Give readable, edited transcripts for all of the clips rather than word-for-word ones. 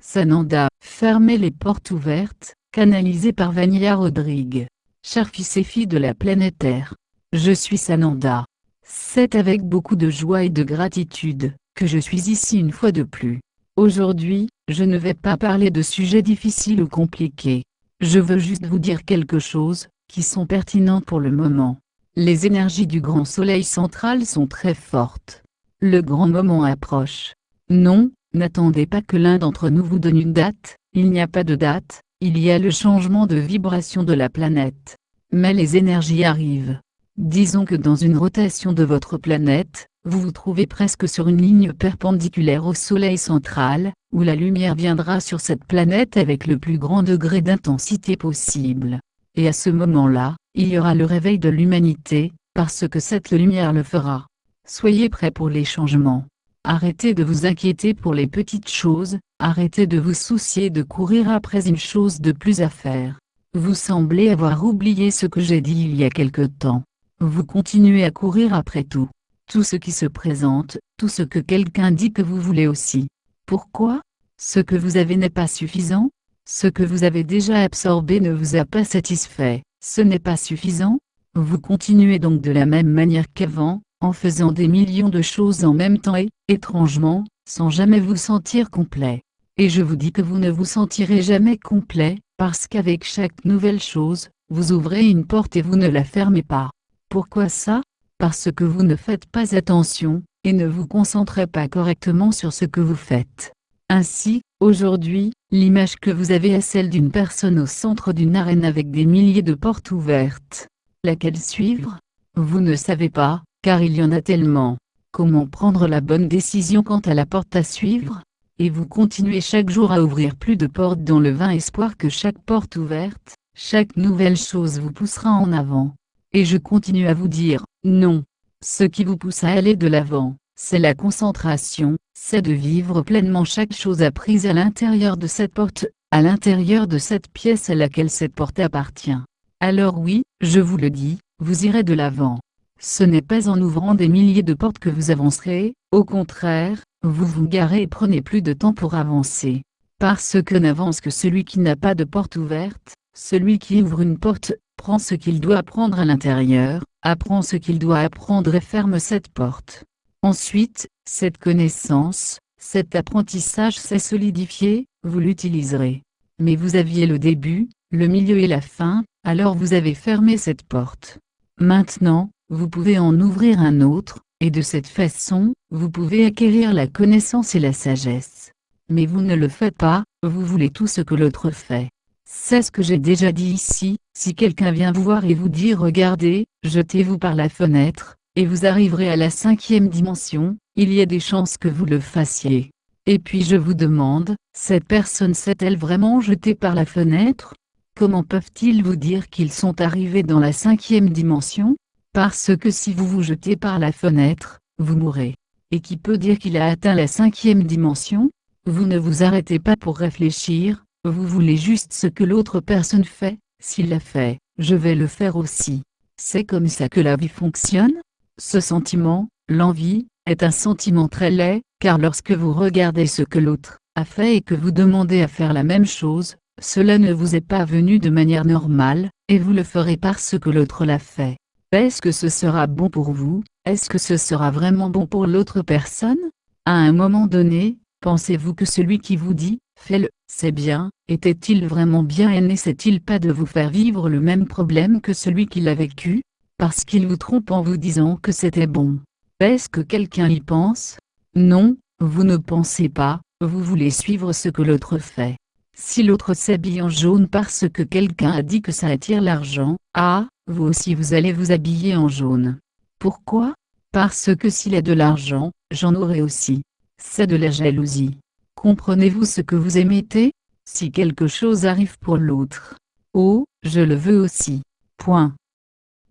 Sananda, fermez les portes ouvertes, canalisé par Vania Rodrigue. Chers fils et filles de la planète Terre, je suis Sananda. C'est avec beaucoup de joie et de gratitude que je suis ici une fois de plus. Aujourd'hui, je ne vais pas parler de sujets difficiles ou compliqués. Je veux juste vous dire quelque chose qui sont pertinents pour le moment. Les énergies du grand soleil central sont très fortes. Le grand moment approche. Non, n'attendez pas que l'un d'entre nous vous donne une date, il n'y a pas de date, il y a le changement de vibration de la planète. Mais les énergies arrivent. Disons que dans une rotation de votre planète, vous vous trouvez presque sur une ligne perpendiculaire au soleil central, où la lumière viendra sur cette planète avec le plus grand degré d'intensité possible. Et à ce moment-là, il y aura le réveil de l'humanité, parce que cette lumière le fera. Soyez prêts pour les changements. Arrêtez de vous inquiéter pour les petites choses, arrêtez de vous soucier de courir après une chose de plus à faire. Vous semblez avoir oublié ce que j'ai dit il y a quelque temps. Vous continuez à courir après tout. Tout ce qui se présente, tout ce que quelqu'un dit que vous voulez aussi. Pourquoi ? Ce que vous avez n'est pas suffisant ? Ce que vous avez déjà absorbé ne vous a pas satisfait, ce n'est pas suffisant ? Vous continuez donc de la même manière qu'avant, en faisant des millions de choses en même temps et, étrangement, sans jamais vous sentir complet. Et je vous dis que vous ne vous sentirez jamais complet, parce qu'avec chaque nouvelle chose, vous ouvrez une porte et vous ne la fermez pas. Pourquoi ça ? Parce que vous ne faites pas attention, et ne vous concentrez pas correctement sur ce que vous faites. Ainsi, aujourd'hui, l'image que vous avez est celle d'une personne au centre d'une arène avec des milliers de portes ouvertes. Laquelle suivre ? Vous ne savez pas, car il y en a tellement. Comment prendre la bonne décision quant à la porte à suivre ? Et vous continuez chaque jour à ouvrir plus de portes dans le vain espoir que chaque porte ouverte, chaque nouvelle chose vous poussera en avant. Et je continue à vous dire, non. Ce qui vous pousse à aller de l'avant, c'est la concentration, c'est de vivre pleinement chaque chose apprise à l'intérieur de cette porte, à l'intérieur de cette pièce à laquelle cette porte appartient. Alors oui, je vous le dis, vous irez de l'avant. Ce n'est pas en ouvrant des milliers de portes que vous avancerez, au contraire, vous vous garez et prenez plus de temps pour avancer. Parce que n'avance que celui qui n'a pas de porte ouverte, celui qui ouvre une porte, prend ce qu'il doit apprendre à l'intérieur, apprend ce qu'il doit apprendre et ferme cette porte. Ensuite, cette connaissance, cet apprentissage s'est solidifié, vous l'utiliserez. Mais vous aviez le début, le milieu et la fin, alors vous avez fermé cette porte. Maintenant, vous pouvez en ouvrir un autre, et de cette façon, vous pouvez acquérir la connaissance et la sagesse. Mais vous ne le faites pas, vous voulez tout ce que l'autre fait. C'est ce que j'ai déjà dit ici, si quelqu'un vient vous voir et vous dit regardez, jetez-vous par la fenêtre, et vous arriverez à la 5e dimension, il y a des chances que vous le fassiez. Et puis je vous demande, cette personne s'est-elle vraiment jetée par la fenêtre ? Comment peuvent-ils vous dire qu'ils sont arrivés dans la 5e dimension ? Parce que si vous vous jetez par la fenêtre, vous mourrez. Et qui peut dire qu'il a atteint la 5e dimension ? Vous ne vous arrêtez pas pour réfléchir, vous voulez juste ce que l'autre personne fait, s'il l'a fait, je vais le faire aussi. C'est comme ça que la vie fonctionne ? Ce sentiment, l'envie, est un sentiment très laid, car lorsque vous regardez ce que l'autre a fait et que vous demandez à faire la même chose, cela ne vous est pas venu de manière normale, et vous le ferez parce que l'autre l'a fait. Est-ce que ce sera bon pour vous ? Est-ce que ce sera vraiment bon pour l'autre personne ? À un moment donné, pensez-vous que celui qui vous dit « fais-le, c'est bien », était-il vraiment bien et n'essaie-t-il pas de vous faire vivre le même problème que celui qui l'a vécu ? Parce qu'il vous trompe en vous disant que c'était bon. Est-ce que quelqu'un y pense ? Non, vous ne pensez pas, vous voulez suivre ce que l'autre fait. Si l'autre s'habille en jaune parce que quelqu'un a dit que ça attire l'argent, ah, vous aussi vous allez vous habiller en jaune. Pourquoi ? Parce que s'il a de l'argent, j'en aurai aussi. C'est de la jalousie. Comprenez-vous ce que vous émettez ? Si quelque chose arrive pour l'autre. Oh, je le veux aussi. Point.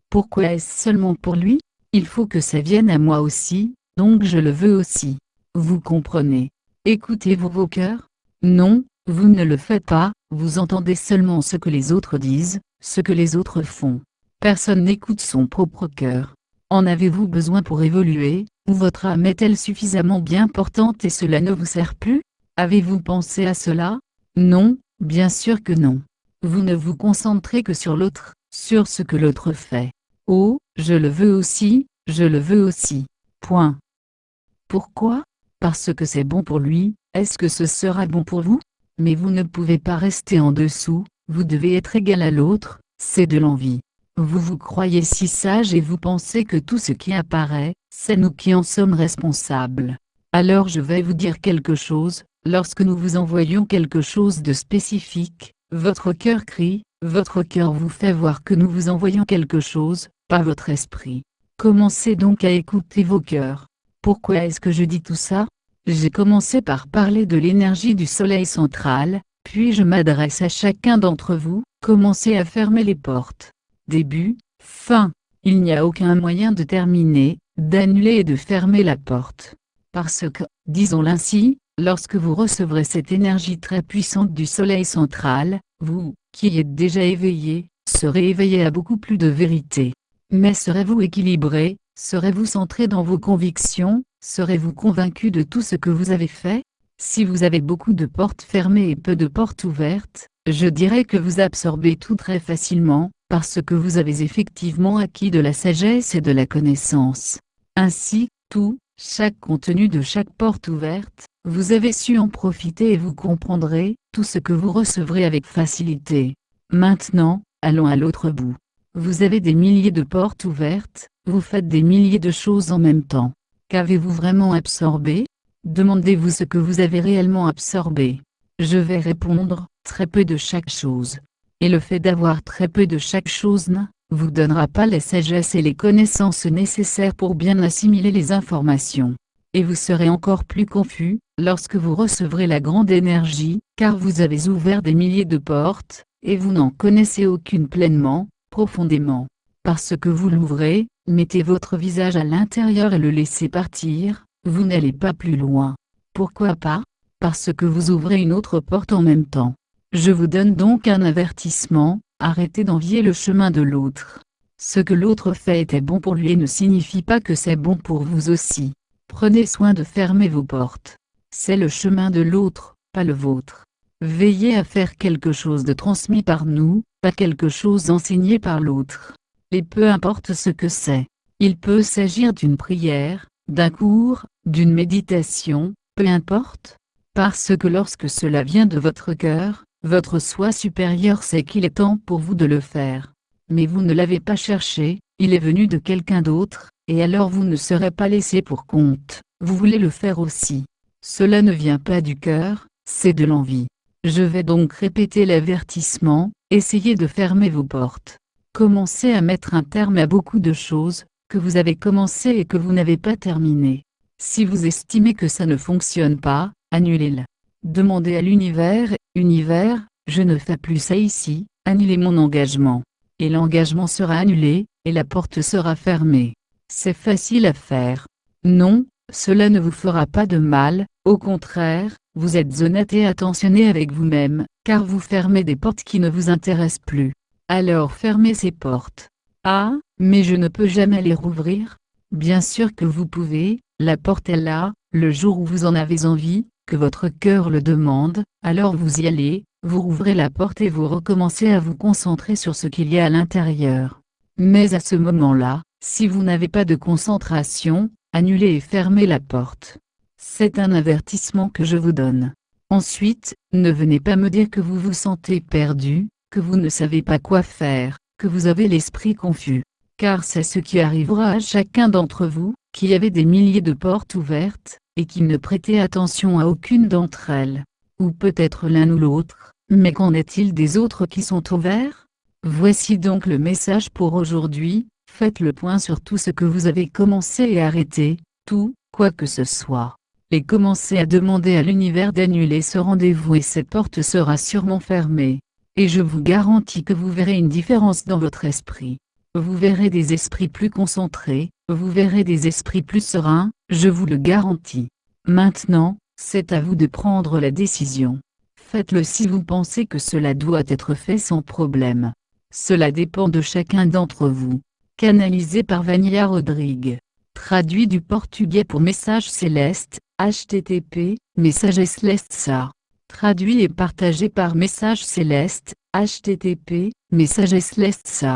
Pourquoi est-ce seulement pour lui ? Il faut que ça vienne à moi aussi, donc je le veux aussi. Vous comprenez ? Écoutez-vous vos cœurs ? Non, vous ne le faites pas, vous entendez seulement ce que les autres disent, ce que les autres font. Personne n'écoute son propre cœur. En avez-vous besoin pour évoluer, ou votre âme est-elle suffisamment bien portante et cela ne vous sert plus ? Avez-vous pensé à cela? Non, bien sûr que non. Vous ne vous concentrez que sur l'autre, sur ce que l'autre fait. Oh, je le veux aussi, je le veux aussi. Point. Pourquoi? Parce que c'est bon pour lui. Est-ce que ce sera bon pour vous? Mais vous ne pouvez pas rester en dessous, vous devez être égal à l'autre, c'est de l'envie. Vous vous croyez si sage et vous pensez que tout ce qui apparaît, c'est nous qui en sommes responsables. Alors je vais vous dire quelque chose, lorsque nous vous envoyons quelque chose de spécifique, votre cœur crie, votre cœur vous fait voir que nous vous envoyons quelque chose, pas votre esprit. Commencez donc à écouter vos cœurs. Pourquoi est-ce que je dis tout ça? J'ai commencé par parler de l'énergie du soleil central, puis je m'adresse à chacun d'entre vous, commencez à fermer les portes. Début, fin. Il n'y a aucun moyen de terminer, d'annuler et de fermer la porte. Parce que, disons-le ainsi, lorsque vous recevrez cette énergie très puissante du soleil central, vous, qui êtes déjà éveillé, serez éveillé à beaucoup plus de vérité. Mais serez-vous équilibré? Serez-vous centré dans vos convictions? Serez-vous convaincu de tout ce que vous avez fait? Si vous avez beaucoup de portes fermées et peu de portes ouvertes, je dirais que vous absorbez tout très facilement, parce que vous avez effectivement acquis de la sagesse et de la connaissance. Ainsi, chaque contenu de chaque porte ouverte, vous avez su en profiter et vous comprendrez tout ce que vous recevrez avec facilité. Maintenant, allons à l'autre bout. Vous avez des milliers de portes ouvertes, vous faites des milliers de choses en même temps. Qu'avez-vous vraiment absorbé? Demandez-vous ce que vous avez réellement absorbé. Je vais répondre, très peu de chaque chose. Et le fait d'avoir très peu de chaque chose ne vous donnera pas la sagesse et les connaissances nécessaires pour bien assimiler les informations. Et vous serez encore plus confus, lorsque vous recevrez la grande énergie, car vous avez ouvert des milliers de portes, et vous n'en connaissez aucune pleinement, profondément. Parce que vous l'ouvrez, mettez votre visage à l'intérieur et le laissez partir, vous n'allez pas plus loin. Pourquoi pas? Parce que vous ouvrez une autre porte en même temps. Je vous donne donc un avertissement, arrêtez d'envier le chemin de l'autre. Ce que l'autre fait était bon pour lui et ne signifie pas que c'est bon pour vous aussi. Prenez soin de fermer vos portes. C'est le chemin de l'autre, pas le vôtre. Veillez à faire quelque chose de transmis par nous, pas quelque chose d'enseigné par l'autre. Et peu importe ce que c'est. Il peut s'agir d'une prière, d'un cours, d'une méditation, peu importe. Parce que lorsque cela vient de votre cœur, votre soi supérieur sait qu'il est temps pour vous de le faire. Mais vous ne l'avez pas cherché, il est venu de quelqu'un d'autre, et alors vous ne serez pas laissé pour compte, vous voulez le faire aussi. Cela ne vient pas du cœur, c'est de l'envie. Je vais donc répéter l'avertissement, essayez de fermer vos portes. Commencez à mettre un terme à beaucoup de choses, que vous avez commencé et que vous n'avez pas terminé. Si vous estimez que ça ne fonctionne pas, annulez-le. Demandez à l'univers, univers, je ne fais plus ça ici, annulez mon engagement. Et l'engagement sera annulé, et la porte sera fermée. C'est facile à faire. Non, cela ne vous fera pas de mal, au contraire, vous êtes honnête et attentionné avec vous-même, car vous fermez des portes qui ne vous intéressent plus. Alors fermez ces portes. Ah, mais je ne peux jamais les rouvrir? Bien sûr que vous pouvez, la porte est là, le jour où vous en avez envie, que votre cœur le demande, alors vous y allez, vous rouvrez la porte et vous recommencez à vous concentrer sur ce qu'il y a à l'intérieur. Mais à ce moment-là, si vous n'avez pas de concentration, annulez et fermez la porte. C'est un avertissement que je vous donne. Ensuite, ne venez pas me dire que vous vous sentez perdu, que vous ne savez pas quoi faire, que vous avez l'esprit confus. Car c'est ce qui arrivera à chacun d'entre vous, qui avez des milliers de portes ouvertes, et qui ne prêtez attention à aucune d'entre elles. Ou peut-être l'un ou l'autre, mais qu'en est-il des autres qui sont ouverts? Voici donc le message pour aujourd'hui, faites le point sur tout ce que vous avez commencé et arrêté, tout, quoi que ce soit. Et commencez à demander à l'univers d'annuler ce rendez-vous et cette porte sera sûrement fermée. Et je vous garantis que vous verrez une différence dans votre esprit. Vous verrez des esprits plus concentrés, vous verrez des esprits plus sereins, je vous le garantis. Maintenant, c'est à vous de prendre la décision. Faites-le si vous pensez que cela doit être fait sans problème. Cela dépend de chacun d'entre vous. Canalisé par Vania Rodrigue. Traduit du portugais pour Message Céleste, http, Message Céleste. Traduit et partagé par Message Céleste, http, Message Céleste.